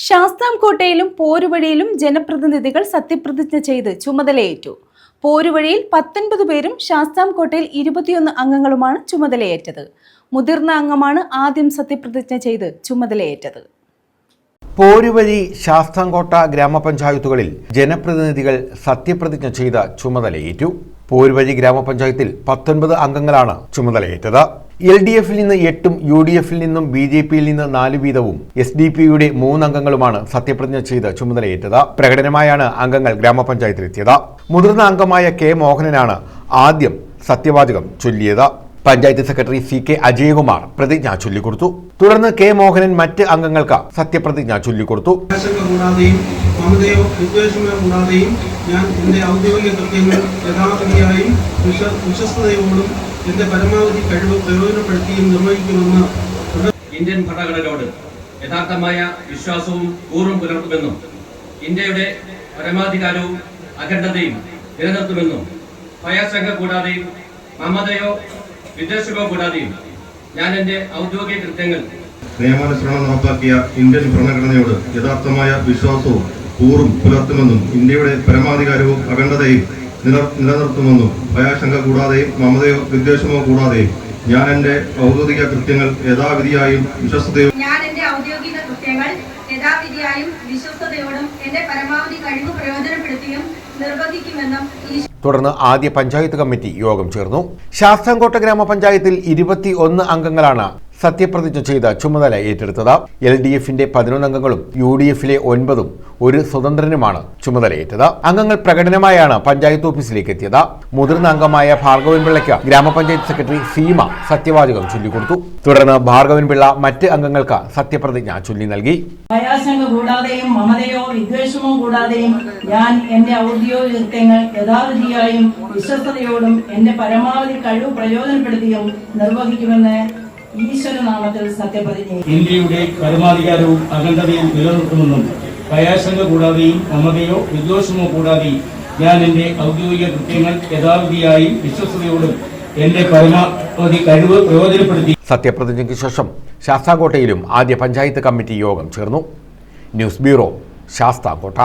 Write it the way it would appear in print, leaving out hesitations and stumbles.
ശാസ്താംകോട്ടയിലും പോരുവഴിയിലും ജനപ്രതിനിധികൾ സത്യപ്രതിജ്ഞ ചെയ്ത് ചുമതലയേറ്റു. പോരുവഴിയിൽ 19 പേരും ശാസ്താംകോട്ടയിൽ 21 അംഗങ്ങളുമാണ് ചുമതലയേറ്റത്. മുതിർന്ന അംഗമാണ് ആദ്യം സത്യപ്രതിജ്ഞ ചെയ്ത് ചുമതലയേറ്റത്. പോരുവഴി, ശാസ്താംകോട്ട ഗ്രാമപഞ്ചായത്തുകളിൽ ജനപ്രതിനിധികൾ സത്യപ്രതിജ്ഞ ചെയ്ത് ചുമതലയേറ്റു. പോരുവഴി ഗ്രാമപഞ്ചായത്തിൽ 19 അംഗങ്ങളാണ് ചുമതലയേറ്റത്. LDF-ൽ നിന്ന് 8ഉം UDF-ൽ നിന്നും BJP-യിൽ നിന്ന് 4 വീതവും SDP-യുടെ 3 അംഗങ്ങളുമാണ് സത്യപ്രതിജ്ഞ ചെയ്ത് ചുമതലയേറ്റത്. പ്രകടനമായാണ് അംഗങ്ങൾ ഗ്രാമപഞ്ചായത്തിലെത്തിയത്. മുതിർന്ന അംഗമായ K. മോഹനനാണ് ആദ്യം സത്യവാചകം ചൊല്ലിയത്. പഞ്ചായത്ത് സെക്രട്ടറി CK അജയകുമാർ പ്രതിജ്ഞ ചൊല്ലിക്കൊടുത്തു. തുടർന്ന് K. മോഹനൻ മറ്റ് അംഗങ്ങൾക്ക് സത്യപ്രതിജ്ഞ ചൊല്ലിക്കൊടുത്തു. ഞാൻ എൻ്റെ ഔദ്യോഗിക കൃത്യങ്ങൾ യഥാർത്ഥമായും വിശ്വസ്തയോടും എൻ്റെ പരമാവധി കഴിവ് പ്രയോജനപ്പെടുത്തിയും നിർവഹിക്കുമെന്ന് ഇന്ത്യൻ ഭരണഘടനയോട് യഥാർത്ഥമായ വിശ്വാസവും കൂറും പുലർത്തുമെന്നും ഇന്ത്യയുടെ പരമാധികാരവും അഖണ്ഡതയും നിലനിർത്തുമെന്നും ഭയാശങ്ക കൂടാതെയും മമതയോ വിദ്വേഷമോ കൂടാതെയും ഞാൻ എൻ്റെ ഔദ്യോഗിക കൃത്യങ്ങൾ നിയമാനുസരണം നടപ്പാക്കിയ ഇന്ത്യൻ ഭരണഘടനയോട് യഥാർത്ഥമായ വിശ്വാസവും കൂറും പുലർത്തുമെന്നും ഇന്ത്യയുടെ പരമാധികാരവും അഖണ്ഡതയും നിലനിർത്തുമെന്നും ഭയാശങ്ക കൂടാതെയും മമതയോ വിദ്വേഷമോ കൂടാതെയും ഞാൻ എൻ്റെ ഔദ്യോഗിക കൃത്യങ്ങൾ യഥാവിധിയായും വിശ്വസ്തയോടും എൻ്റെ പരമാവധി കഴിവ് പ്രയോജനപ്പെടുത്തിയും നിർവഹിക്കുമെന്നും. തുടർന്ന് ആദ്യ പഞ്ചായത്ത് കമ്മിറ്റി യോഗം ചേർന്നു. ശാസ്താംകോട്ട ഗ്രാമപഞ്ചായത്തിൽ 21 അംഗങ്ങളാണ് സത്യപ്രതിജ്ഞ ചെയ്ത് ചുമതല ഏറ്റെടുത്തത്. LDF-ന്റെ 11 അംഗങ്ങളും UDF-ലെ 9ഉം ഒരു സ്വതന്ത്രനുമാണ് ചുമതലയേറ്റത്. അംഗങ്ങൾ പ്രകടനമായാണ് പഞ്ചായത്ത് ഓഫീസിലേക്ക് എത്തിയത്. മുതിർന്ന അംഗമായ ഭാർഗവൻപിള്ളയ്ക്ക് ഗ്രാമപഞ്ചായത്ത് സെക്രട്ടറി സീമ സത്യവാചകം ചൊല്ലിക്കൊടുത്തു. തുടർന്ന് ഭാർഗവൻപിള്ള മറ്റ് അംഗങ്ങൾക്ക് സത്യപ്രതിജ്ഞ ചൊല്ലി നൽകി. ഭയാശങ്ക കൂടാതെയും മമതയോ വിദ്വേഷമോ കൂടാതെയും ഞാൻ എൻ്റെ ഔദ്യോഗിക കൃത്യങ്ങൾ യഥാവിധിയായും വിശ്വസ്തയോടും എൻ്റെ പരമാവധി കഴിവ് പ്രയോജനപ്പെടുത്തിയും നിർവഹിക്കുമെന്ന് ഈശ്വരനാമത്തിൽ സത്യപ്രതിജ്ഞ. ഇന്ത്യയുടെ പരമാധികാരവും അഖണ്ഡതയും നിലനിർത്തുമെന്നും ഭയാശങ്ക കൂടാതെയും മമതയോ വിദ്വേഷമോ കൂടാതെയും ഞാൻ എൻ്റെ ഔദ്യോഗിക കൃത്യങ്ങൾ യഥാവിധിയായും വിശ്വസ്തയോടും എൻ്റെ പരമാവധി കഴിവ് പ്രയോജനപ്പെടുത്തി. സത്യപ്രതിജ്ഞയ്ക്ക് ശേഷം ശാസ്താംകോട്ടയിലും ആദ്യ പഞ്ചായത്ത് കമ്മിറ്റി യോഗം ചേർന്നു. News bureau, Sasthamkotta.